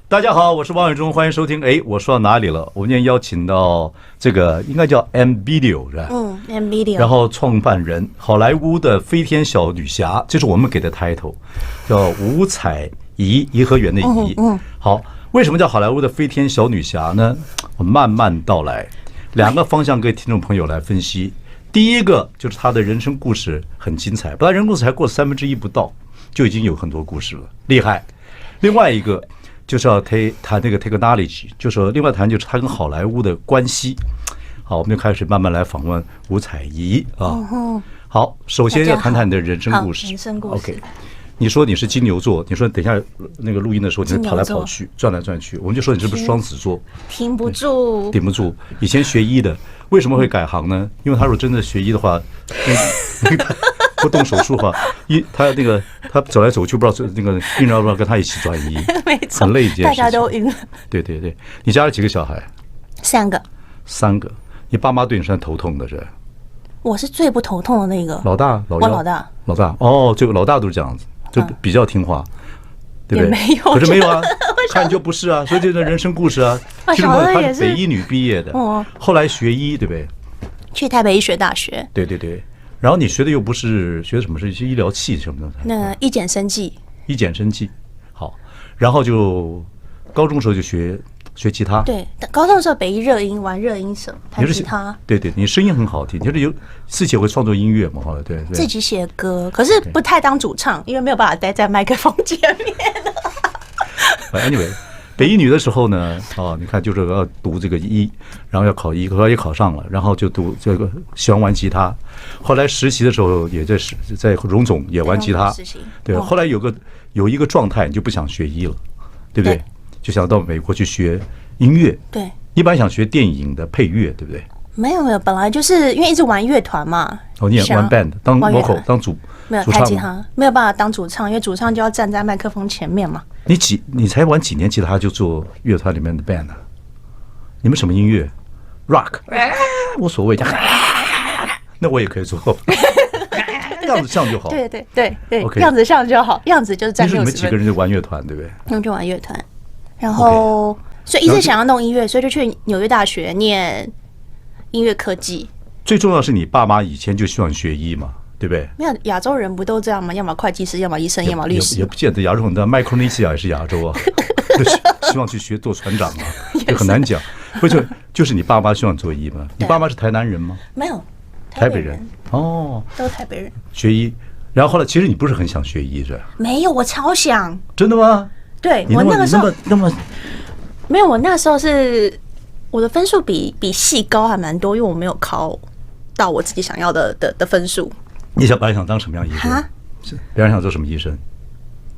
大家好，我是王伟忠，欢迎收听。哎，我说到哪里了？我们今天邀请到这个应该叫 MVideo 是吧？MVideo。然后创办人好莱坞的飞天小女侠，这是我们给的 title， 叫吴彩怡，颐和园的怡。好，为什么叫好莱坞的飞天小女侠呢？我慢慢道来，两个方向给听众朋友来分析。第一个就是她的人生故事很精彩，不但人生故事才过1/3不到，就已经有很多故事了，厉害。另外一个就是要谈那个 technology， 就是另外谈就是他跟好莱坞的关系。好，我们就开始慢慢来访问吴彩怡啊。好，首先要谈谈你的人生故事。人生故事。OK， 你说你是金牛座，你说等一下那个录音的时候，你跑来跑去，转来转去，我们就说你是不是双子座？停不住，顶不住。以前学医的，为什么会改行呢？因为他如果真的学医的话，不动手术的话，他走来走去，不知道那个病人要不要跟他一起转移，很累一件事情，大家都晕了。对对对，你家有几个小孩？3个。3个，你爸妈对你是很头痛的，是？我是最不头痛的那个。老大，我老大。老大哦，就老大都是这样子，就比较听话，对不对？没有，可是没有啊，看就不是啊，所以这是人生故事啊。其实他是北医女毕业的，后来学医，对不对？去台北医学大学。对对对。然后你学的又不是学什么，是医疗器什么的。那医检生技。医检生技，好。然后就高中时候就学吉他。对，高中的时候北医热音玩热音社，弹吉他。对对，你声音很好听，就是自己会创作音乐嘛，后来对。自己写歌，可是不太当主唱，因为没有办法待在麦克风前面。Anyway。北一女的时候呢，你看就是要读这个医，然后要考医，后来也考上了，然后就读这个喜欢玩吉他。后来实习的时候也在荣总也玩吉他，对。后来有一个状态，你就不想学医了，对不对？就想到美国去学音乐。对，一般想学电影的配乐，对不对？没有，本来就是因为一直玩乐团嘛。你也玩 band 当 vocal 当主。没有弹吉他，没有办法当主唱，因为主唱就要站在麦克风前面嘛。你才玩几年吉他就做乐团里面的 band 啊？你们什么音乐 ？rock， 无所谓，那我也可以做，样子像就好。对，样子像就好，样子就是占60分。你们几个人就玩乐团，对不对？他们就玩乐团，然后所以一直想要弄音乐，所以就去纽约大学念音乐科技。最重要是你爸妈以前就希望学医嘛。对不对？没有，亚洲人不都这样吗？要么会计师，要么医生，要么律师。也不见得，亚洲很多，麦克罗尼西亚也是亚洲啊，希望去学做船长啊，就很难讲。或者就是你爸妈希望做医吗？你爸妈是台南人吗？没有，台北人。哦，都台北人。学医，然后后来其实你不是很想学医是吧？没有，我超想。真的吗？对，我那个时候那么没有，我那时候是我的分数比系高还蛮多，因为我没有考到我自己想要的分数。你本来想当什么样的医生？别人想做什么医生？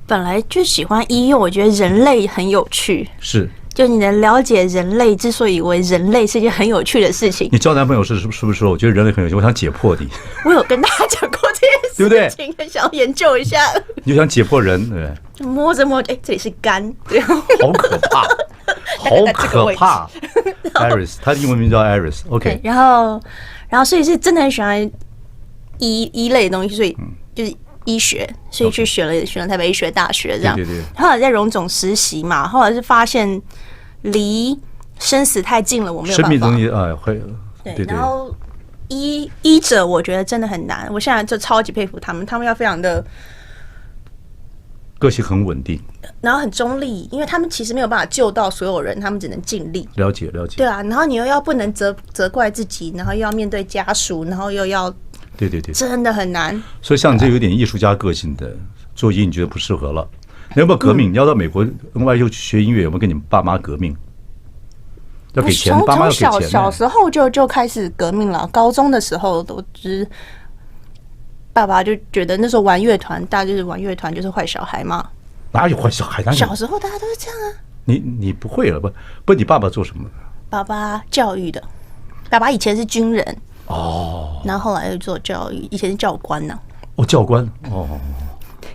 本来就喜欢医，因为我觉得人类很有趣。是，就你能了解人类之所以为人类是一件很有趣的事情。你交男朋友是不是说我觉得人类很有趣？我想解剖你。我有跟大家讲过这件事情，对不对？很想要研究一下。你就想解剖人，对不对？就摸着摸着，这里是肝，好可怕，好可怕。Iris， 他的英文名叫 Iris。OK， 然后所以是真的很喜欢医类的东西，所以就是医学，所以去选了台北医学大学这样。对。后来在荣总实习嘛，后来是发现离生死太近了，我没有办法。生命中会对。然后医者我觉得真的很难，我现在就超级佩服他们要非常的个性很稳定，然后很中立，因为他们其实没有办法救到所有人，他们只能尽力。了解。对啊，然后你又要不能责怪自己，然后又要面对家属，然后又要。对，真的很难。所以像你这有点艺术家个性的做医，你觉得不适合了？你要不要革命？你要到美国 NYU 去学音乐，有没有跟你爸妈革命？要给钱，爸妈要给钱。小时候就开始革命了，高中的时候都就是爸爸就觉得那时候玩乐团，大家就是玩乐团就是坏小孩嘛。哪有坏小孩？小时候大家都是这样啊。你不会了不？你爸爸做什么的？爸爸教育的，爸爸以前是军人。然后后来又做教育，以前是教官呢。教官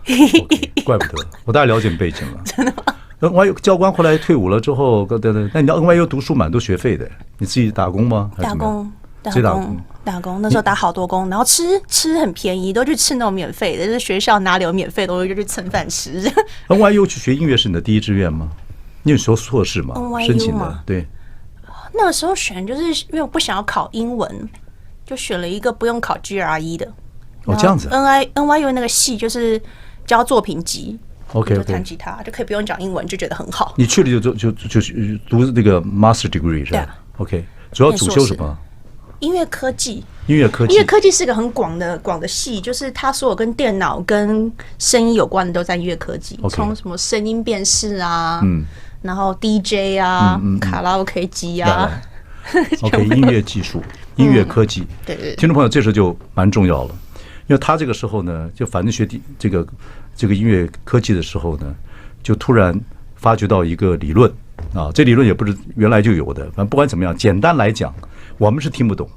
okay， 怪不得，我大概了解背景了。真的吗？NYU 教官后来退伍了之后，那你到 NYU 读书蛮多学费的，你自己打工吗？打工，那时候打好多工，然后吃很便宜，都去吃那种免费的，就是学校哪里有免费的，我就去蹭饭吃。NYU 去学音乐是你的第一志愿吗？你有时候硕士嘛， NYU 申请的嘛，对。那个时候选就是因为我不想要考英文，就选了一个不用考 GRE 的。哦，这样子。NYU 那个系就是教作品集。OK， 就弹吉他就可以不用讲英文，就觉得很好。你去了就读那个 master degree 是吧？对啊。OK， 主要主修什么？音乐科技。音乐科技。音乐科技是个很广的系，就是它所有跟电脑跟声音有关的都在音乐科技，从什么声音辨识啊，然后 DJ 啊，卡拉 OK 机啊。OK， 音乐技术、音乐科技。对对。听众朋友，这时候就蛮重要了，因为他这个时候呢，就反正学这个音乐科技的时候呢，就突然发掘到一个理论啊，这理论也不是原来就有的，反正不管怎么样，简单来讲，我们是听不懂，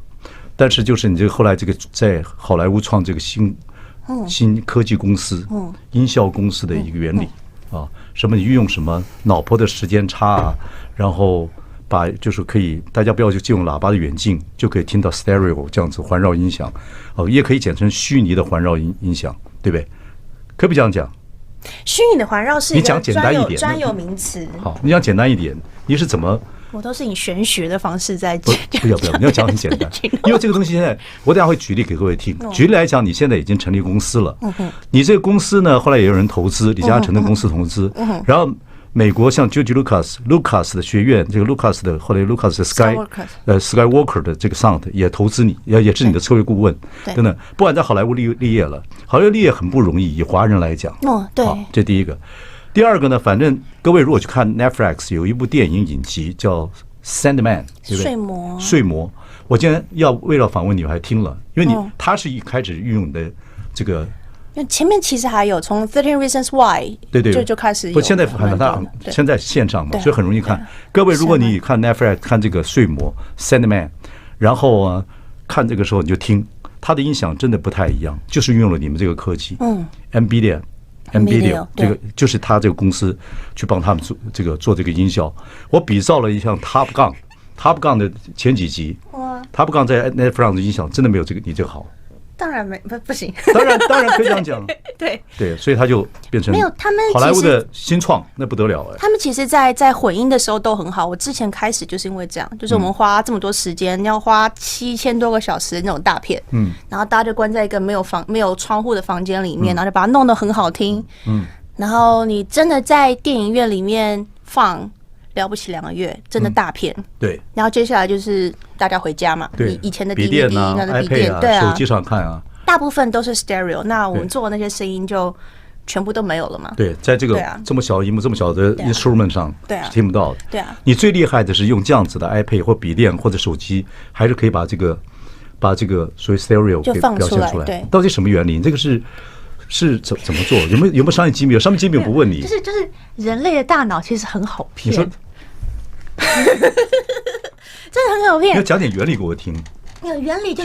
但是就是你这个后来这个在好莱坞创这个新科技公司、音效公司的一个原理啊，什么你运用什么脑波的时间差啊，然后就是可以大家不要就借用喇叭的远近就可以听到 stereo 这样子环绕音响，也可以简称虚拟的环绕音响，对不对？可不可以这样讲？虚拟的环绕是一个专有名词。好，你讲简单一点，你是怎么？我都是以玄学的方式在讲。不要，你要讲很简单，因为这个东西现在我等下会举例给各位听。举例来讲，你现在已经成立公司了，你这个公司呢，后来也有人投资，李嘉诚的公司投资，然后美国像 George Lucas 的学院，这个 Lucas 的后来 Lucas 的 Skywalker 的这个 Sound 也投资你，也是你的策略顾问等等。不管在好莱坞立业了，好莱坞立业很不容易，以华人来讲。对，这第一个。第二个呢，反正各位如果去看 Netflix 有一部电影影集叫 Sandman， 对不对？睡魔。我今天为了访问你，我还听了，因为他是一开始运用的这个。前面其实还有从 13 Reasons Why 对就开始有。不，现在现在线上嘛，所以很容易看。各位，如果你看 Netflix 看这个睡魔 Sandman， 然后看这个时候你就听，它的音响真的不太一样，就是运用了你们这个科技，NVIDIA 这个就是他这个公司去帮他们做这个音效。我比照了一下 Top Gun 的前几集，Top Gun 在 Netflix 的音响真的没有你这个好。当然不行。当然可以这样讲。对，所以他就变成没有他们好莱坞的新创，那不得了哎。他们其实在混音的时候都很好。我之前开始就是因为这样，就是我们花这么多时间，要花7000多个小时那种大片，然后大家就关在一个没有窗户的房间里面，然后就把它弄得很好听，然后你真的在电影院里面放。了不起2个月，真的大片。对，然后接下来就是大家回家嘛，对，以前的 DVD 那个笔电，对啊，手机上看啊，大部分都是 stereo。那我们做的那些声音就全部都没有了嘛。对，在这个这么小的荧幕、这么小的 instrument 上，是听不到的。对啊，你最厉害的是用这样子的 iPad 或笔电或者手机，还是可以把这个所谓 stereo 给表现出来。对，到底什么原理？这个是怎么做？有没有商业机密？商业机密我不问你。就是人类的大脑其实很好骗。你说。真的很好骗。你要讲点原理给我听。原理就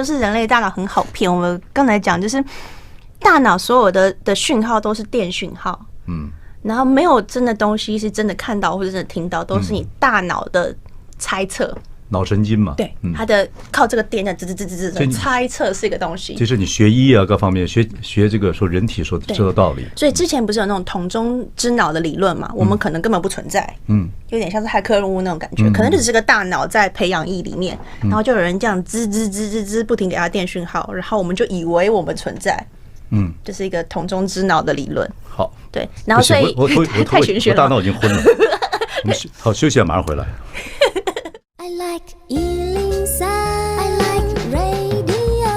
是人类大脑很好骗。我们刚才讲就是大脑所有的讯号都是电讯号，然后没有真的东西是真的看到或者真的听到，都是你大脑的猜测。脑神经嘛，对，它的靠这个电的吱猜测是一个东西。就是你学医啊，各方面学这个说人体说知道道理。所以之前不是有那种桶中之脑的理论嘛？我们可能根本不存在，有点像是骇客任务那种感觉，可能只是个大脑在培养液里面，然后就有人这样吱不停给它电讯号，然后我们就以为我们存在。这是一个桶中之脑的理论。好，对，然后所以太玄学了，我大脑已经昏了。我们好休息啊，马上回来。I like 103, I like radio。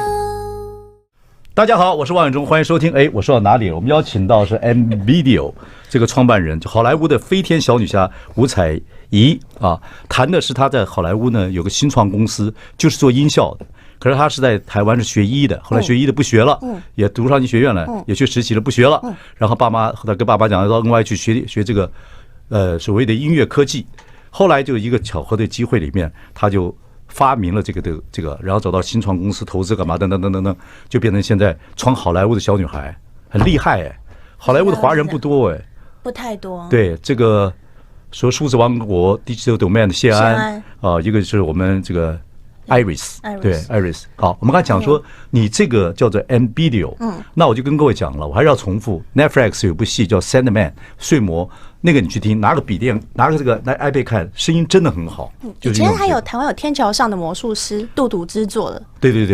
大家好，我是王永忠，欢迎收听。我说到哪里了？我们邀请到是 NVIDIA 这个创办人，就好莱坞的飞天小女侠吴采怡啊，谈的是她在好莱坞呢有个新创公司，就是做音效的。可是她是在台湾是学医的，后来学医的不学了，也读上医学院了，也去实习了，不学了。然后后来跟爸爸讲到另外去学这个所谓的音乐科技。后来就一个巧合的机会里面，他就发明了这个，然后走到新创公司投资干嘛等等，就变成现在闯好莱坞的小女孩，很厉害哎。好莱坞的华人不多哎，不太多。对，这个说数字王国 Digital Domain 的谢安啊，一个是我们这个 Iris， 对 Iris。好，我们刚才讲说你这个叫做 MVideo，那我就跟各位讲了，我还是要重复 ，Netflix 有部戏叫《Sandman》睡魔，那个你去听，拿个笔电，拿个这个iPad 看，声音真的很好。以前还有台湾有天桥上的魔术师杜笃之做的，对，是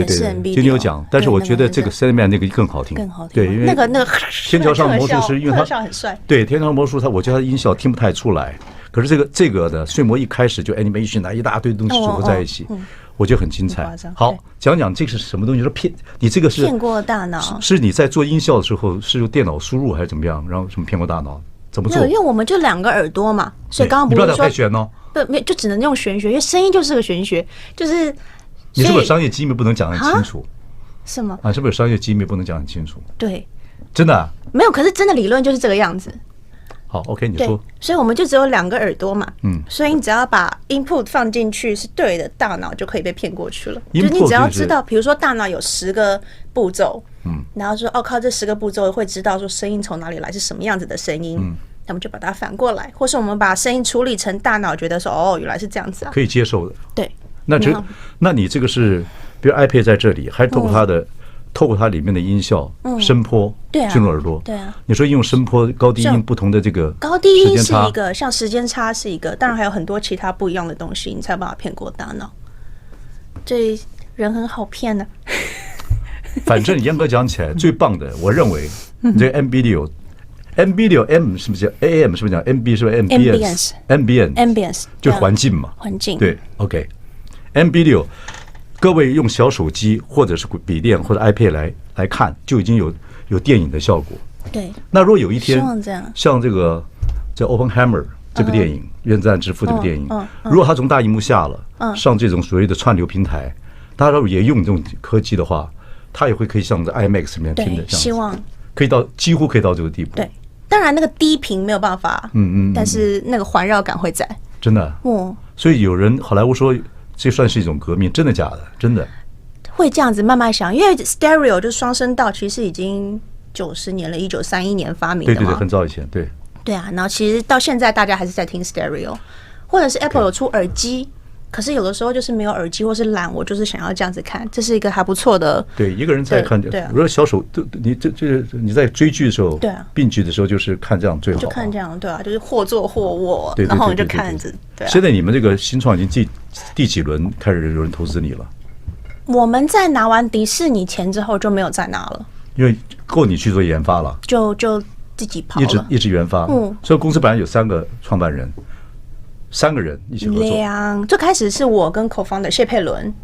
今天有讲，但是我觉得这个 Sandman 那个更好听，对，因为那个天桥上魔术师，因为他很帅，对，天桥魔术我觉得他音效听不太出来，可是这个的睡魔一开始就 animation 一大堆东西组合在一起。我觉得很精彩。好，讲讲这个是什么东西？说你这个是骗过大脑，是你在做音效的时候是用电脑输入还是怎么样？然后什么骗过大脑？怎么做？因为我们就2个耳朵嘛，所以刚刚不是说不是说太玄哦，不，就只能用玄学，因为声音就是个玄学，就是你是不是商业机密不能讲很清楚？什么啊？是不是商业机密不能讲很清楚？对，真的啊？没有，可是真的理论就是这个样子。好 ，OK， 你说。所以我们就只有2个耳朵嘛，所以你只要把 input 放进去是对的，大脑就可以被骗过去了。就是你只要知道，比如说大脑有10个步骤，然后说靠这10个步骤会知道说声音从哪里来，是什么样子的声音，那么就把它反过来，或是我们把声音处理成大脑觉得说原来是这样子啊，可以接受的。对，那你这个是，比如 iPad 在这里，还是透过它里面的音效、声波进入耳朵。对啊，你说用声波、高低音不同的这个高低音是一个，像时间差是一个，当然还有很多其他不一样的东西，你才有办法骗过大脑。这人很好骗呢。反正严格讲起来，最棒的，我认为你这个 MVideo M 是不是叫 AM 是不是讲 MB 是不是 Ambience 就是环境嘛？环境对 ，OK，MVideo。各位用小手机或者是笔电或者 iPad 来看，就已经有电影的效果。对。那如果有一天，像这个叫《Oppenheimer》这部电影《原子弹之父》这部电影，如果它从大荧幕下了，上这种所谓的串流平台，大家如果也用这种科技的话，它也会可以像在 IMAX 里面听的这样，希望可以几乎可以到这个地步。对，当然那个低频没有办法，但是那个环绕感会在。真的。所以有人好莱坞说。这算是一种革命，真的假的？真的会这样子慢慢想，因为 stereo 就是双声道，其实已经90年了，1931年发明的嘛。对，很早以前，对。对啊，然后其实到现在大家还是在听 stereo， 或者是 Apple 有出耳机，可是有的时候就是没有耳机或是懒，我就是想要这样子看，这是一个还不错的。对，一个人在看，如果小手，你在追剧的时候，对啊，并剧的时候就是看这样最好，就看这样，对啊，就是或坐或卧，然后你就看着。对，现在你们这个新创已经第几轮开始有人投资你了？我们在拿完迪士尼钱之后就没有再拿了，因为够你去做研发了，就自己跑了，一直研发。所以公司本来有3个创办人，3个人一起合作。最开始是我跟 co-founder 谢佩伦，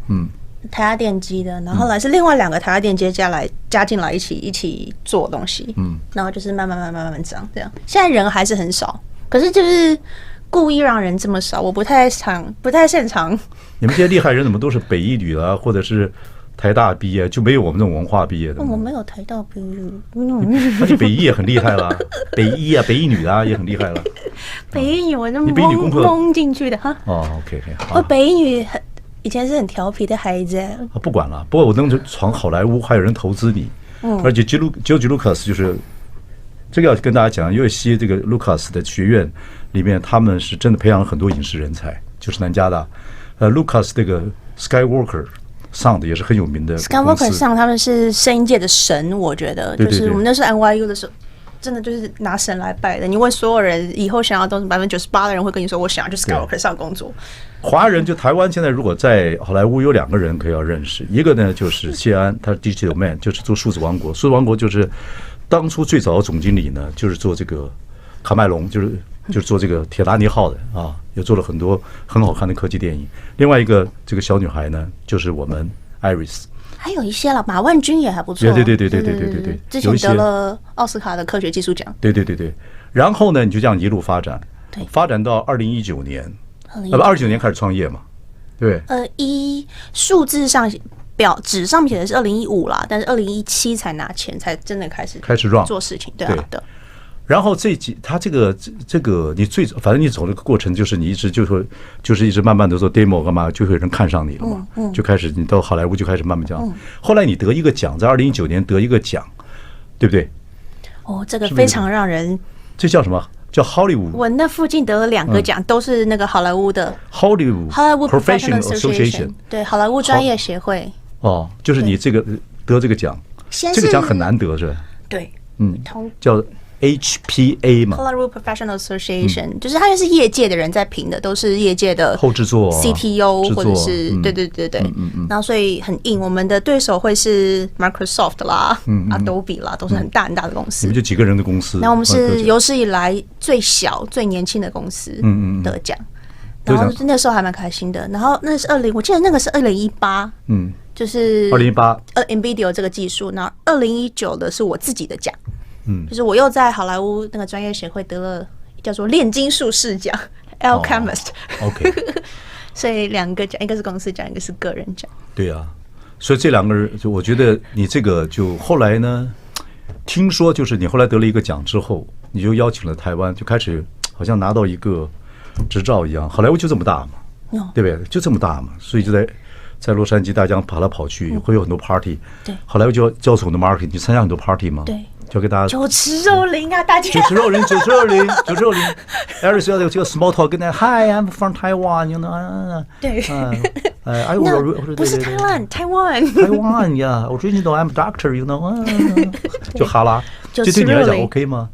台压电机的，然后后来是另外2个台压电机加进来一起做东西，然后就是慢慢长这样。现在人还是很少，可是就是故意让人这么少，我不太擅长。你们这些厉害人怎么都是北一女啊，或者是台大毕业，就没有我们这种文化毕业的？我没有台大毕业，而且北一也很厉害啦，北一啊，北一女啊也很厉害了。北一女我就蒙进去的哈。OK， 好。我北一女以前是很调皮的孩子。不管了，不过我能闯好莱坞，还有人投资你，而且 George Lucas 就是这个要跟大家讲，因为这个 Lucas 的学院里面，他们是真的培养了很多影视人才，就是南加大，Lucas 这个 Skywalker Sound 也是很有名的。Skywalker Sound 他们是声音界的神，我觉得就是我们那时候 NYU 的时候，真的就是拿神来拜的。你问所有人，以后想要都是98%的人会跟你说，我想要去 Skywalker Sound 工作。华人就台湾现在如果在好莱坞有2个人可以要认识，一个呢就是谢安，他是 Digital Man， 就是做数字王国，数字王国就是当初最早的总经理呢，就是做这个卡麦隆，就是做这个铁达尼号的啊，也做了很多很好看的科技电影。另外一个这个小女孩呢，就是我们 Iris， 还有一些了，马万军也还不错。对，之前得了奥斯卡的科学技术奖。对。然后呢，你就这样一路发展，发展到2019年，29年开始创业嘛，对。数字上纸上写的是2015啦，但是2017才拿钱，才真的开始 run 做事情，对啊，对。然后他这个你反正你走这个过程，就是你一直就是一直慢慢的做 demo 干嘛，就会有人看上你了嘛，就开始你到好莱坞就开始慢慢讲。后来你得一个奖，在2019年得一个奖，对不对？这个非常让人，这叫什么？叫 Hollywood。我那附近得了2个奖，都是那个好莱坞的 Hollywood Professional Association。对，好莱坞专业协会。哦，就是你这个得这个奖，这个奖很难得是吧？对，叫 HPA 嘛 ，Hollywood Professional Association，就是它是业界的人在评的，都是业界的后制作 CTO 或者是对，然后所以很硬。我们的对手会是 Microsoft 啦、Adobe 啦，都是很大很大的公司。你们就几个人的公司？那我们是有史以来最小、最年轻的公司得奖。然后那时候还蛮开心的。然后那是我记得那个是2018，就是2018 NVIDIA 这个技术。然后2019的是我自己的奖，就是我又在好莱坞那个专业协会得了叫做炼金术士奖 Alchemist。OK， 所以2个奖，一个是公司奖，一个是个人奖。对啊，所以这2个人，就我觉得你这个就后来呢，听说就是你后来得了一个奖之后，你就邀请了台湾，就开始好像拿到一个执照一样。好莱坞就这么大嘛，对不对？就这么大嘛，所以就在洛杉矶，大家跑来跑去，会有很多 party。对，好莱坞就教授很多 marketing，你参加很多 party 吗？对，就给大家酒池肉林啊，大家酒池肉林，Iris 要这个 small talk， 跟他 Hi，I'm from Taiwan，you know， 对，哎，不是台湾呀，我最近都 I'm doctor，you know， 就哈拉，这对你来讲 OK 吗？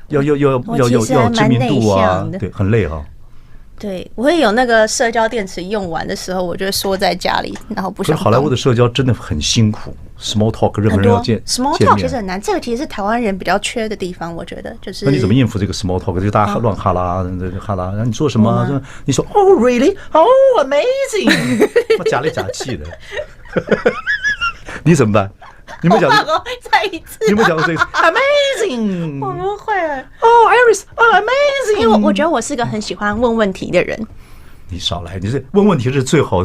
要知名度啊，对，很累哈。对，我会有那个社交电池用完的时候，我就会缩在家里，然后不想动。好莱坞的社交真的很辛苦 ，small talk 任何人要见 small talk 其实很难，这个其实是台湾人比较缺的地方，我觉得就是。那你怎么应付这个 small talk？ 就大家乱哈拉，哈拉，然后你做什么？你说 Oh really? Oh amazing！ 假里假气的，你怎么办？你们讲再一次，你们讲这个 amazing， 我不会。Oh Iris，Oh amazing！ 因为我觉得我是个很喜欢问问题的人。你少来，你是问问题是最好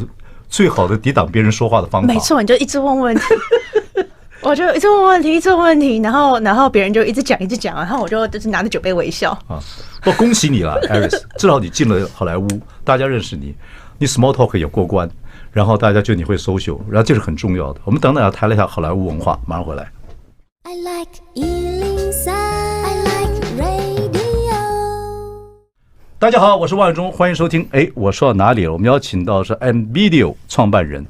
的抵挡别人说话的方法。没错，你就一直问问题，我就一直问问题，然后别人就一直讲，然后我就是拿着酒杯微笑啊。不，恭喜你了 ，Iris， 至少你进了好莱坞，大家认识你，你 small talk 也过关。然后大家觉得你会 social， 然后这是很重要的。我们等等要谈了一下好莱坞文化，马上回来。I like 103, I like radio。大家好，我是万忠，欢迎收听。哎，我说到哪里了？我们邀请到是 NVIDIA 创办人，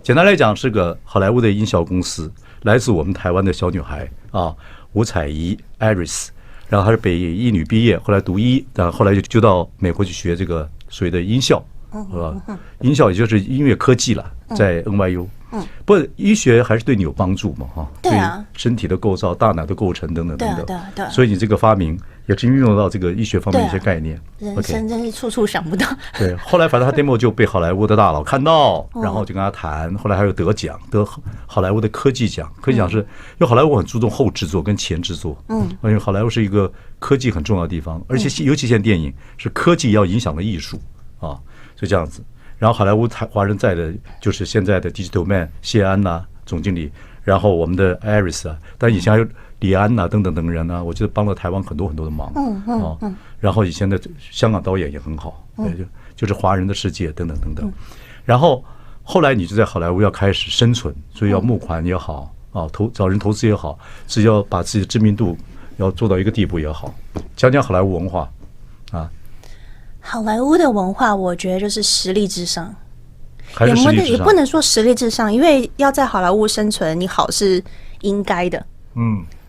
简单来讲是个好莱坞的音效公司，来自我们台湾的小女孩啊，吴彩怡 Iris， 然后她是北一女毕业，后来读医，但后来就到美国去学这个所谓的音效。音效也就是音乐科技了，在 NYU。不过医学还是对你有帮助嘛，哈，对啊，身体的构造、大脑的构成等等等等。对，所以你这个发明也是运用到这个医学方面的一些概念。人生真是处处想不到。对，后来反正他 demo 就被好莱坞的大佬看到，然后就跟他谈，后来还有得奖，得好莱坞的科技奖。科技奖是因为好莱坞很注重后制作跟前制作，因为好莱坞是一个科技很重要的地方，而且尤其现在电影是科技要影响了艺术啊。就这样子，然后好莱坞华人在的就是现在的 Digital Man 谢安呐、总经理，然后我们的 Iris 啊，但以前还有李安呐、等等等人呢，我觉得帮了台湾很多很多的忙。然后以前的香港导演也很好，就是华人的世界等等等等。然后后来你就在好莱坞要开始生存，所以要募款也好啊，找人投资也好，是要把自己的知名度要做到一个地步也好，讲讲好莱坞文化啊。好莱坞的文化，我觉得就是实力至上，也不能说实力至上，因为要在好莱坞生存，你好是应该的。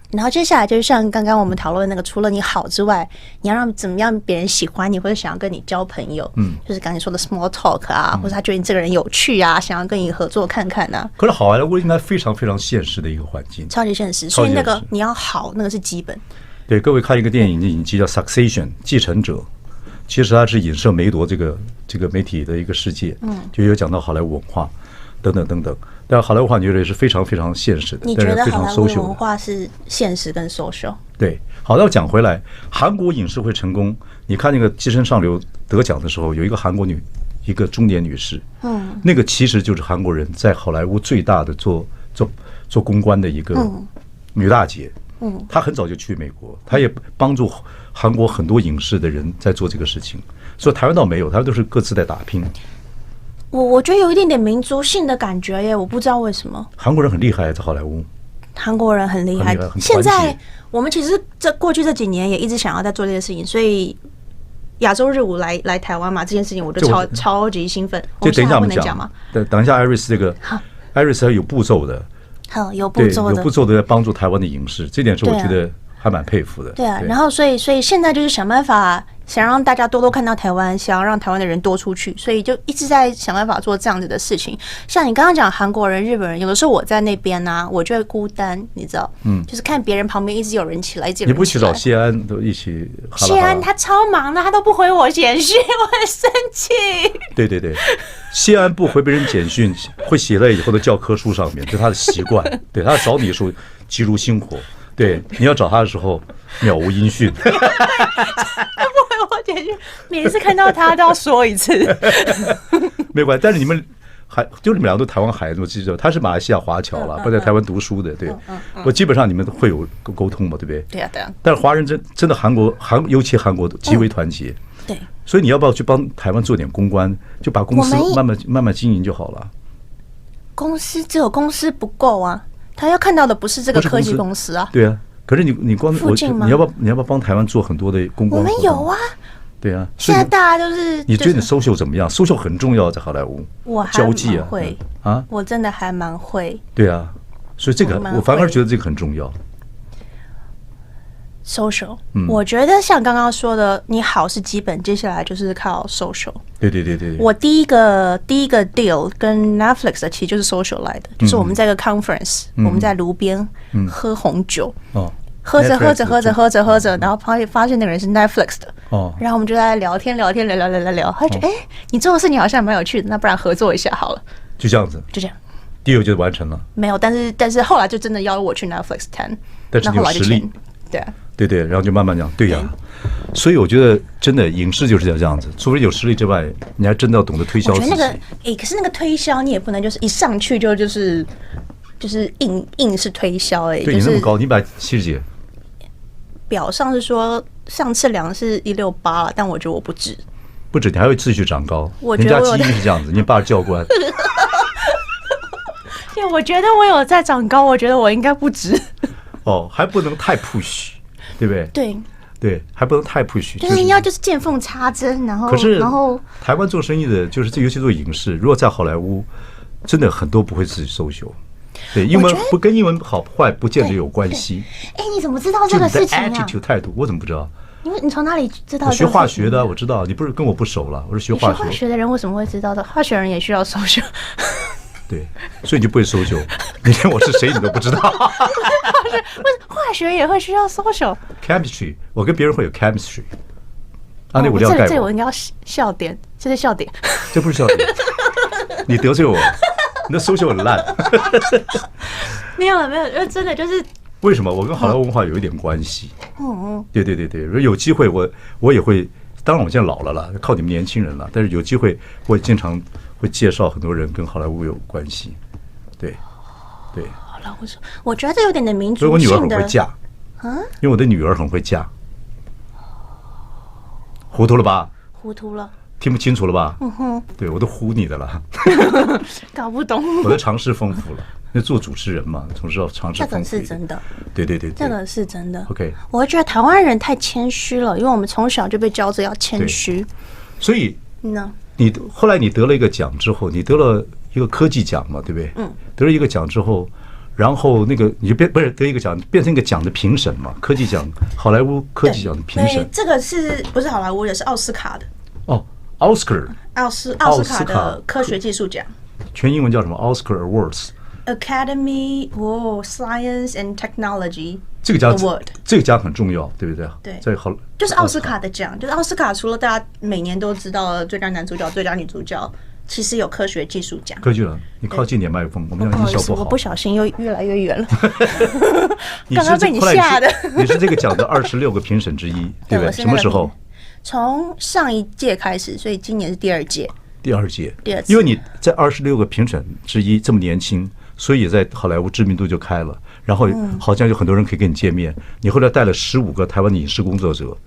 然后接下来就是像刚刚我们讨论那个，除了你好之外，你要让怎么样别人喜欢你，或者想要跟你交朋友，就是刚才说的 small talk 啊，或者他觉得你这个人有趣啊，想要跟你合作看看啊。可是好莱坞应该非常非常现实的一个环境，超级现实，所以那个你要好，那个是基本。对，各位看一个电影的影集叫《Succession》继承者。其实它是影射梅铎这个媒体的一个世界，就有讲到好莱坞文化等等等等。但好莱坞文化你觉得是非常非常现实的，你觉得好莱坞文化是现实跟 social？ 对，好，那讲回来，韩国影视会成功。你看那个《寄生上流》得奖的时候，有一个韩国一个中年女士，那个其实就是韩国人在好莱坞最大的做公关的一个女大姐。她很早就去美国，她也帮助韩国很多影视的人在做这个事情，所以台湾倒没有，台湾都是各自在打拼。我觉得有一点点民族性的感觉耶，我不知道为什么。韩国人很厉害，在好莱坞。韩国人很厉害很厉害很团结现在我们其实过去这几年也一直想要在做这件事情，所以亚洲日舞来台湾嘛，这件事情我就超级兴奋。这等一下我们讲吗？等一下，Iris 这个，Iris 还有步骤的，好有步骤的，有步骤的在帮助台湾的影视，这点是我觉得还蛮佩服的。对啊，然后所以现在就是想办法。想让大家多多看到台湾，想要让台湾的人多出去，所以就一直在想办法做这样子的事情。像你刚刚讲韩国人、日本人，有的时候我在那边啊，我就会孤单，你知道，就是看别人旁边一直有人起来，一直有人起来。你不去找谢安都一起？谢安他超忙的，他都不回我简讯，我很生气。对，谢安不回别人简讯，会写在以后的教科书上面，这是他的习惯。对，他找你的时候急如星火，对，你要找他的时候渺无音讯。我简讯每次看到他都要说一次，没关系。但是你们就你们两个都台湾孩子，我记得他是马来西亚华侨了，不在台湾读书的，对。我基本上你们会有沟通嘛，对不对？对啊。但是华人真的尤其韩国极为团结，对。所以你要不要去帮台湾做点公关，就把公司慢慢经营就好了？只有公司不够啊，他要看到的不是这个科技公司啊。对啊。可是你光你要不要帮台湾做很多的公关？我们有啊。对啊。现在大家都是。你觉得你 social 怎么样？social 很重要，在好莱坞。我交际啊。会啊。我真的还蛮会。对啊。所以这个我反而觉得这个很重要。social，我觉得像刚刚说的，你好是基本，接下来就是靠 social。对。我第一个 deal 跟 Netflix 的其实就是 social 来的，就是我们在一个 conference，我们在炉边喝红酒，喝着，然后发现那个人是 Netflix 的，然后我们就在聊天，聊，他就觉得你做的事情好像蛮有趣的，那不然合作一下好了，就这样子，就这样。deal 就完成了。没有，但是后来就真的邀我去 Netflix 谈，但是你有实力，对啊。对，然后就慢慢讲，对呀。所以我觉得真的影视就是这样子，除了有实力之外，你还真的要懂得推销自己。我觉得可是那个推销你也不能就是一上去就是硬是推销对你那么高，你170几？表上是说上次量是168了，但我觉得我不止，你还会继续长高。人家基因是这样子，你爸是教官。因为我觉得我有在长高，我觉得我应该不止。还不能太 push。对不对？对，还不能太 push，就是你要就是见缝插针，然后台湾做生意的，就是尤其做影视，如果在好莱坞，真的很多不会自己搜秀。对，英文不跟英文好坏不见得有关系。你怎么知道这个事情啊？ attitude 态度，我怎么不知道？你从哪里知道？我学化学的，我知道。你不是跟我不熟了，我是学化学。化学的人为什么会知道的？化学人也需要搜秀。对，所以你就不会搜秀，你连我是谁你都不知道。化学也会需要 social。chemistry， 我跟别人会有 chemistry。那我就要盖我。这我应该要笑点，这是笑点。这不是笑点，你得罪我，你的 social 很烂。没有，因为真的就是。为什么？我跟好莱坞文化有一点关系。对。如果有机会，我也会。当然，我现在老了啦，靠你们年轻人了。但是有机会，我也经常会介绍很多人跟好莱坞有关系。对。好了，我觉得这有点的民族性的。所以我女儿很会嫁，因为我的女儿很会嫁。糊涂了吧？糊涂了。听不清楚了吧？对，我都唬你的了。搞不懂。我的常识丰富了。那做主持人嘛，总是要尝试。这个是真的。对，这个是真的。OK， 我会觉得台湾人太谦虚了，因为我们从小就被教着要谦虚。所以，你后来你得了一个奖之后，你得了一个科技奖嘛，对不对？得了一个奖之后，然后那个你就不是得一个奖，变成一个奖的评审嘛，科技奖，好莱坞科技奖的评审。这个是不是好莱坞的？是奥斯卡的。奥斯卡的科学技术奖。全英文叫什么 ？Oscar Awards。Academy Science and Technology 这个奖很重要，对不对？对，就是奥斯卡的奖，就是奥斯卡除了大家每年都知道的最佳男主角、最佳女主角，其实有科学技术奖。科技了，你靠近点麦克风，我们音效不好。我不小心又越来越远了。刚刚被你吓的。你是这个奖的26个评审之一，对不对？什么时候？从上一届开始，所以今年是第二届。第二届，因为你在26个评审之一，这么年轻。所以在好莱坞知名度就开了，然后好像有很多人可以跟你见面。你后来带了15个台湾的影视工作者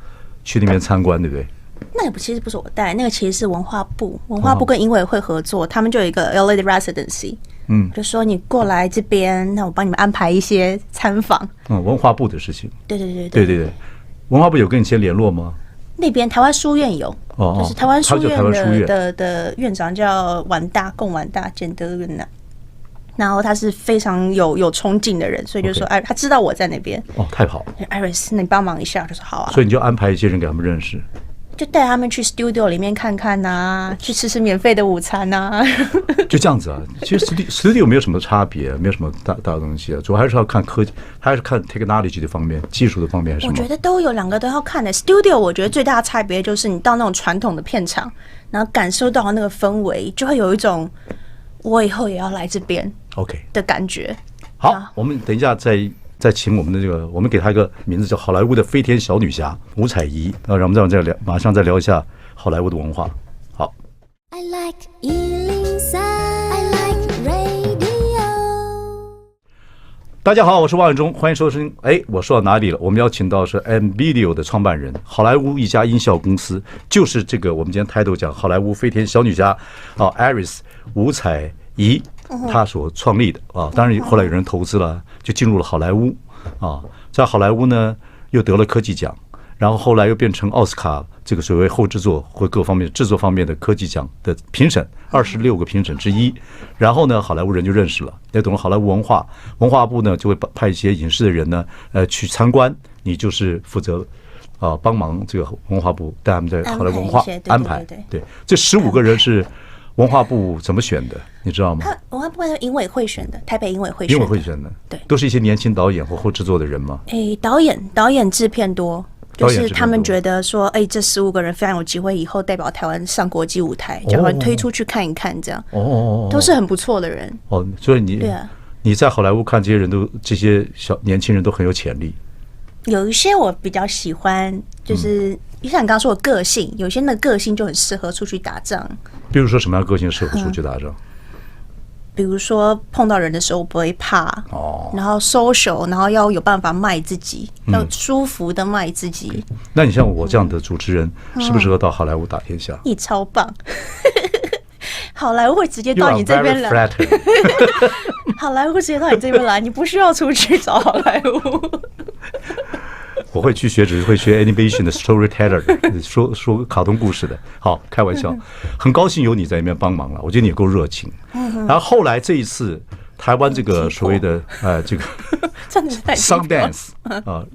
去那边参观，对不对？那个其实不是我带，那个其实是文化部跟影委会合作，他们就有一个 LA 的 residency，就说你过来这边，那我帮你们安排一些参访。文化部的事情。对，文化部有跟你先联络吗？那边台湾书院有，就是台湾书他叫台湾书院的院长叫贡丸大简德润呐。然后他是非常有冲劲的人，所以就说哎，他知道我在那边。太好。Iris， 那你帮忙一下，就说好啊。所以你就安排一些人给他们认识。就带他们去 studio 里面看看呐，去吃免费的午餐呐。就这样子啊。其实 studio 没有什么差别，没有什么大东西啊，主要还是要看科技，还是看 technology 的方面，技术的方面还是什么？我觉得都有，两个都要看的。studio 我觉得最大的差别就是你到那种传统的片场，然后感受到那个氛围，就会有一种我以后也要来这边 OK 的感觉。好，我们等一下再请我们的这个，我们给他一个名字叫好莱坞的飞天小女侠吴采怡，让我们再聊，马上再聊一下好莱坞的文化。好。I like 103, I like radio。大家好，我是王永忠，欢迎收听。我说到哪里了？我们邀请到是 MVideo 的创办人，好莱坞一家音效公司，就是这个我们今天title讲好莱坞飞天小女侠Iris 吴采怡。他所创立的当然后来有人投资了，就进入了好莱坞在好莱坞呢又得了科技奖，然后后来又变成奥斯卡这个所谓后制作或各方面制作方面的科技奖的评审，26个评审之一。然后呢，好莱坞人就认识了，也懂了好莱坞文化，文化部呢就会派一些影视的人呢去参观，你就是负责帮忙这个文化部带他们在好莱坞文化安排。对，这15个人是文化部怎么选的，你知道吗？文化部是影委会选的，台北影委会选的，对，都是一些年轻导演或后制作的人吗？导演制片多，就是他们觉得说，这15个人非常有机会，以后代表台湾上国际舞台，就会推出去看一看，这样都是很不错的人。所以你在好莱坞看这些人都这些年轻人都很有潜力。有一些我比较喜欢，就是像你刚刚说的个性，有些人的个性就很适合出去打仗。比如说什么样的个性适合出去打仗？比如说碰到人的时候不会怕然后 social， 然后要有办法卖自己，要舒服的卖自己。那你像我这样的主持人，适不适合到好莱坞打天下？你超棒！好莱坞会直接到你这边来。好莱坞直接到你这边来，你不需要出去找好莱坞。我会去学，只是会学 animation 的 storyteller， 说卡通故事的。好，开玩笑，很高兴有你在那边帮忙了。我觉得你也够热情。然后后来这一次，台湾这个所谓的这个 Sundance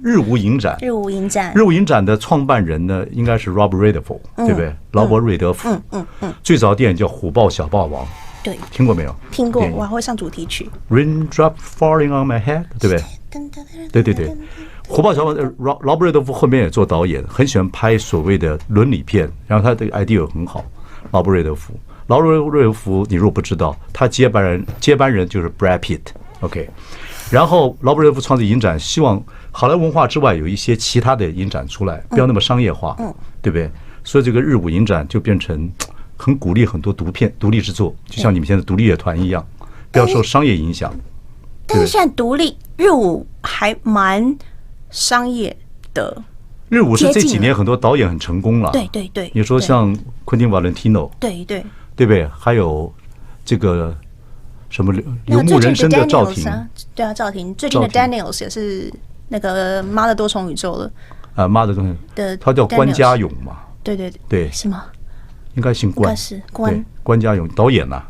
日舞影展，日舞影展的创办人呢，应该是 Robert Redford， 对不对？劳勃瑞德福。最早的电影叫《虎豹小霸王》。对，听过没有？听过，我还会上主题曲。Raindrop falling on my head， 对不对？对。虎豹小霸王，劳勃瑞德福后面也做导演，很喜欢拍所谓的伦理片，然后他的 idea 很好。劳勃瑞德福，你如果不知道，他接班人就是 Brad Pitt，OK。然后劳勃瑞德福创立影展，希望好莱坞文化之外有一些其他的影展出来，不要那么商业化，对不对？所以这个日舞影展就变成很鼓励很多独立制作，就像你们现在独立乐团一样，不要受商业影响。但是现在独立日舞还蛮商业的，日舞是这几年很多导演很成功了。对，你说像昆汀·瓦伦蒂诺，对不对？还有这个什么游牧人生的赵婷，对啊，赵婷最近的 Daniels 也是那个《妈的多重宇宙》了。妈的多重宇宙，他叫关家勇嘛？对，是吗？应该姓关，是关家勇导演呐。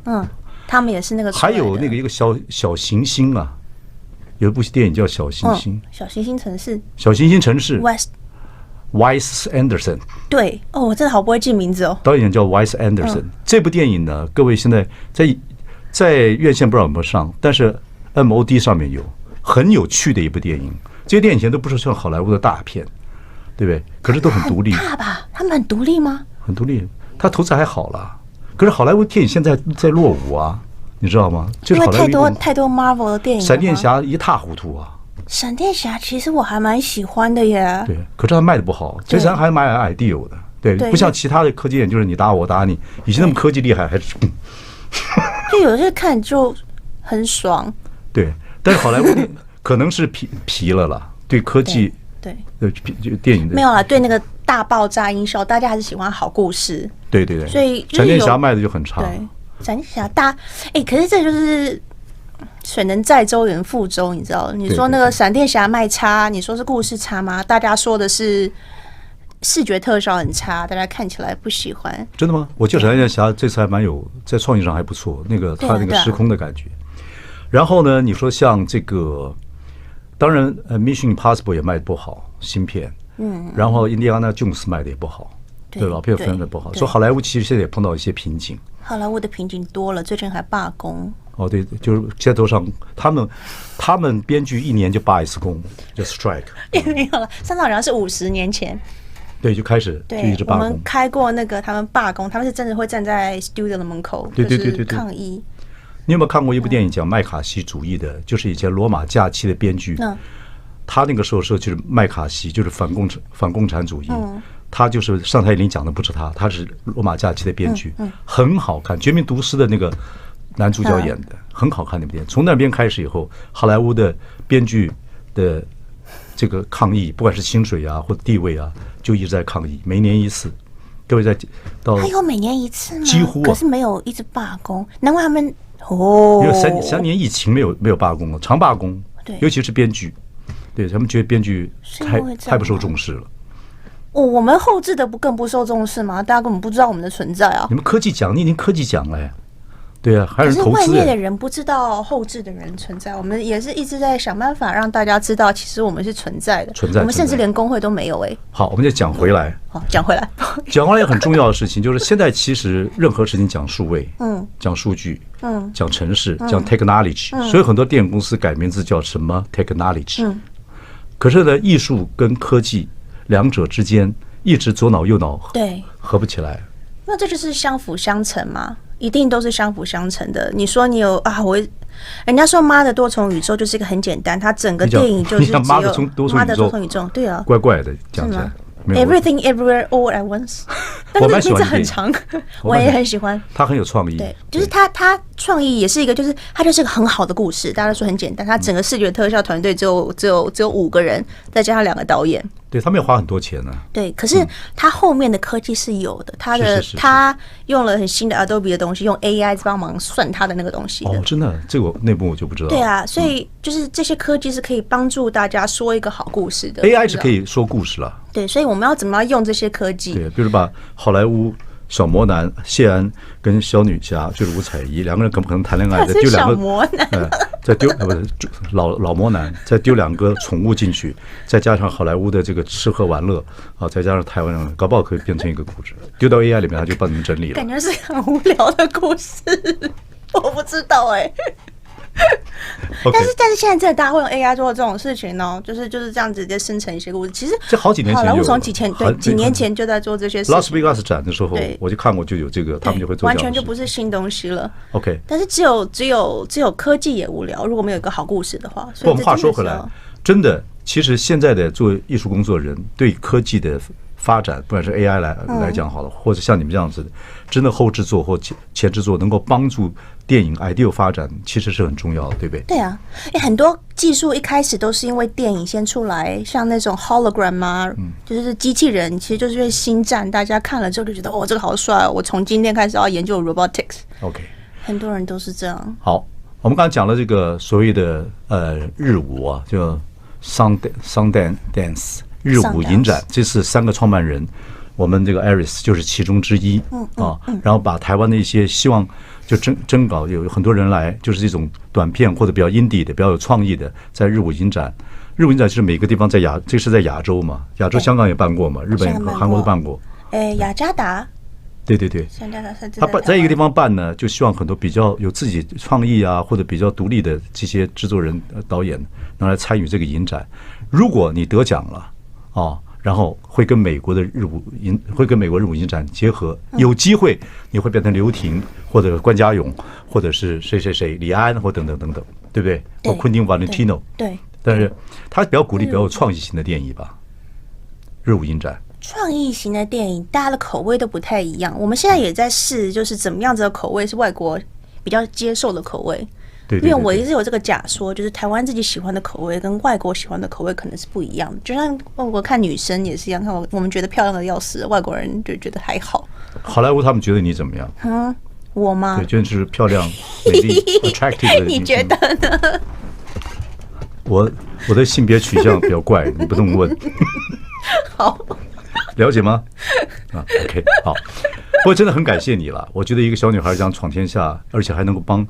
他们也是那个，还有那个一个小行星啊，有一部电影叫《小行星》，小行星城市Wes Anderson。对我真的好不会记名字哦。导演叫 Wes Anderson。这部电影呢，各位现在在院线不知道有没有上，但是 MOD 上面有，很有趣的一部电影。这些电影以前都不是像好莱坞的大片，对不对？可是都很独立。大吧？他们很独立吗？很独立，他投资还好了。可是好莱坞电影现在在落伍啊，你知道吗？因为太多 Marvel 的电影，闪电侠一塌糊涂啊。闪电侠其实我还蛮喜欢的耶。对，可是他卖的不好，其实还蛮ideal的。对，不像其他的科技演，就是你打我打你，以前那么科技厉害还是。就有些看就很爽。对，但是好莱坞可能是疲了啦，对科技。对，电影没有啦，对那个大爆炸音效，大家还是喜欢好故事。对，所以闪电侠卖的就很差。闪电侠大，可是这就是水能载舟也能覆舟，你知道？你说那个闪电侠卖差，你说是故事差吗？大家说的是视觉特效很差，大家看起来不喜欢。真的吗？我觉得闪电侠这次还蛮有在创意上还不错，那个他那个时空的感觉。然后呢，你说像这个，当然Mission Impossible 也卖的不好，新片。然后印第安纳琼斯卖的也不好，对老片分的不好。说好莱坞其实现在也碰到一些瓶颈。好莱坞的瓶颈多了，最近还罢工。哦，对，就是街头上，他们编剧一年就罢一次工，就 strike。也没有了，上次好像是50年前。对，就开始就一直罢工。我们开过那个他们罢工，他们是真的会站在 studio 的门口，对抗议。你有没有看过一部电影讲麦卡锡主义的？就是以前《罗马假期》的编剧，他那个时候说就是麦卡锡，就是反共产主义。他就是上台领奖的不是他，他是《罗马假期》的编剧，很好看，《绝命毒师》的那个男主角演的，很好看那部电影。从那边开始以后，好莱坞的编剧的这个抗议，不管是薪水啊或者地位啊，就一直在抗议，每年一次。各位在到还有每年一次吗？几乎可是没有一直罢工，难怪他们因为三年疫情没有罢工了，常罢工，对，尤其是编剧，对他们觉得编剧太不受重视了。我们后制的更不受重视吗？大家根本不知道我们的存在啊！你们科技奖，你已经科技奖了呀。对啊，还有人投资。可是外面的人不知道后制的人存在，我们也是一直在想办法让大家知道，其实我们是存在的。我们甚至连工会都没有好，我们就讲回来。好，讲回来。讲回来很重要的事情就是，现在其实任何事情讲数位，讲数据，讲城市，讲 technology，所以很多电影公司改名字叫什么 technology。可是呢，艺术跟科技两者之间一直左脑右脑合不起来。那这就是相辅相成嘛。一定都是相辅相成的。你说你有人家说妈的多重宇宙就是一个很简单，它整个电影就是只有妈的多重宇宙，对啊，怪怪的讲起来。Everything Everywhere All at Once， 但是名字很长，我也很喜欢。他很有创意，对，就是他创意也是一个，就是他就是个很好的故事。大家都说很简单，他整个视觉特效团队只有5个人，再加上2个导演。对，他们要花很多钱呢。对，可是他后面的科技是有的，他用了很新的 Adobe 的东西，用 AI 帮忙算他的那个东西。哦，真的，这个内部我就不知道。对啊，所以就是这些科技是可以帮助大家说一个好故事的。AI 是可以说故事了。对，所以我们要怎么样用这些科技？对，比如把好莱坞小魔男谢安跟小女侠就是吴彩怡2个人可不可能谈恋爱？再丢2个魔男，再丢不是老魔男，再丢2个宠物进去，再加上好莱坞的这个吃喝玩乐啊，再加上台湾人，搞不好可以变成一个故事。丢到 AI 里面，他就帮你们整理了。感觉是很无聊的故事，我不知道但是现在真的大家会用 AI 做这种事情呢，就是这样直接生成一些故事。其实这好几年前有，好莱坞从几年前就在做这些事情。拉斯维加斯展的时候，我就看过，就有这个，他们就会做，完全就不是新东西了。OK， 但是只有科技也无聊，如果没有一个好故事的话。不过话说回来，真的，其实现在的做艺术工作人对科技的发展，不管是 AI 来讲好了，或者像你们这样子的，真的后制作或前制作能够帮助电影 idea 发展，其实是很重要的，对不对？对啊，很多技术一开始都是因为电影先出来，像那种 hologram 啊，就是机器人，其实就是因为星战，大家看了之后就觉得这个好帅哦，我从今天开始要研究 robotics。OK， 很多人都是这样。好，我们刚才讲了这个所谓的日舞啊，就 Sundance 日舞影展，这是3个创办人，我们这个 Aris 就是其中之一然后把台湾的一些希望就征稿，有很多人来，就是这种短片或者比较 indie 的、比较有创意的，在日舞影展。日舞影展是每个地方这是在亚洲嘛，亚洲香港也办过嘛，日本和韩国都办过。雅加达。对，他在一个地方办呢，就希望很多比较有自己创意啊，或者比较独立的这些制作人、导演能来参与这个影展。如果你得奖了然后会跟美国日舞影展结合，有机会你会变成刘婷或者关家勇，或者是谁李安或等等，对不对？或昆汀·瓦伦蒂诺。对。但是他比较鼓励比较有创意型的电影吧，日舞影展。创意型的电影，大家的口味都不太一样。我们现在也在试，就是怎么样子的口味是外国比较接受的口味。对，因为我一直有这个假说，就是台湾自己喜欢的口味跟外国喜欢的口味可能是不一样的。就像外国看女生也是一样，看我们觉得漂亮的要死，外国人就觉得还好。好莱坞他们觉得你怎么样？我吗？对，真是漂亮、美丽、attractive 的你女性。觉得呢？我的性别取向比较怪，你不能问。好，了解吗？啊 ，OK， 好。不过真的很感谢你了。我觉得一个小女孩这样闯天下，而且还能够帮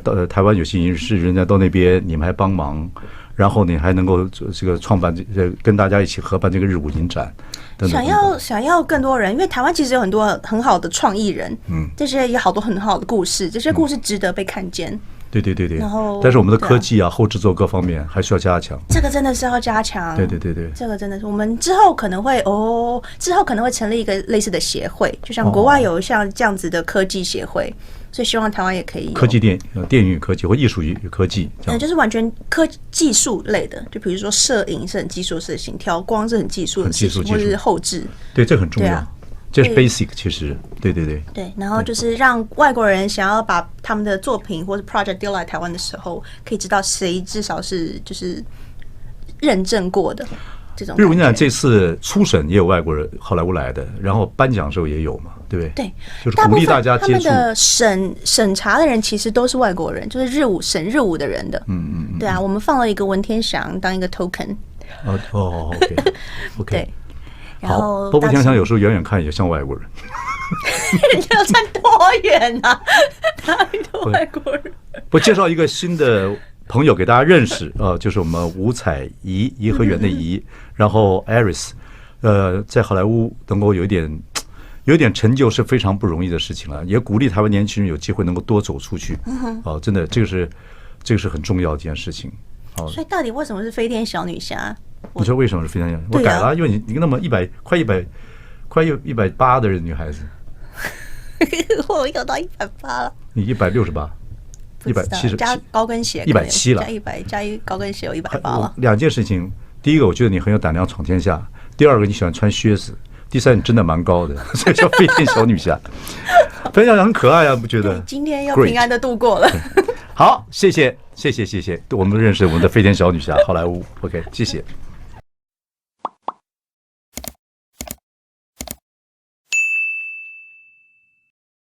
到台湾有些影视人家到那边，你们还帮忙，然后你还能够这个创办跟大家一起合办这个日舞影展。等等想要更多人，因为台湾其实有很多很好的创意人，这些也好多很好的故事，这些故事值得被看见。对。然后但是我们的科技啊、后制作各方面还需要加强。这个真的是要加强。对。这个真的是我们之后可能会成立一个类似的协会，就像国外有像这样子的科技协会，所以希望台湾也可以有科技电影与科技或艺术与科技，就是完全技术类的，就比如说摄影是很技术的事情，调光是很技术的事情，或者是后置。对，这很重要。这是 basic， 其实对。对，然后就是让外国人想要把他们的作品或者 project 丢来台湾的时候，可以知道谁至少是就是认证过的这种。比如我跟你讲，这次初审也有外国人好莱坞来的，然后颁奖的时候也有嘛，对不对？对，就是鼓励大家接触。他们的审查的人其实都是外国人，就是审日舞的人的。对啊，我们放了一个文天祥当一个 token。OK。对。好，不想想有时候远远看也像外国人。你要站多远啊？哪里的外国人？我介绍一个新的朋友给大家认识，就是我们吴彩怡，颐和园的怡，然后 Iris，在好莱坞能够有一点成就是非常不容易的事情了，也鼓励台湾年轻人有机会能够多走出去。真的，这个是很重要的一件事情。所以到底为什么是飞天小女侠？你说为什么是飞天小女侠？我改了，因为你那么快180的女孩子。我有到180了。你168。170加高跟鞋170了，加一高跟鞋有180了。两件事情，第一个我觉得你很有胆量闯天下，第二个你喜欢穿靴子，第三你真的蛮高的，所以叫飞天小女侠。飞天小女侠很可爱啊，不觉得？今天又平安的度过了。好，谢谢，我们认识我们的飞天小女侠好莱坞 ，OK， 谢谢。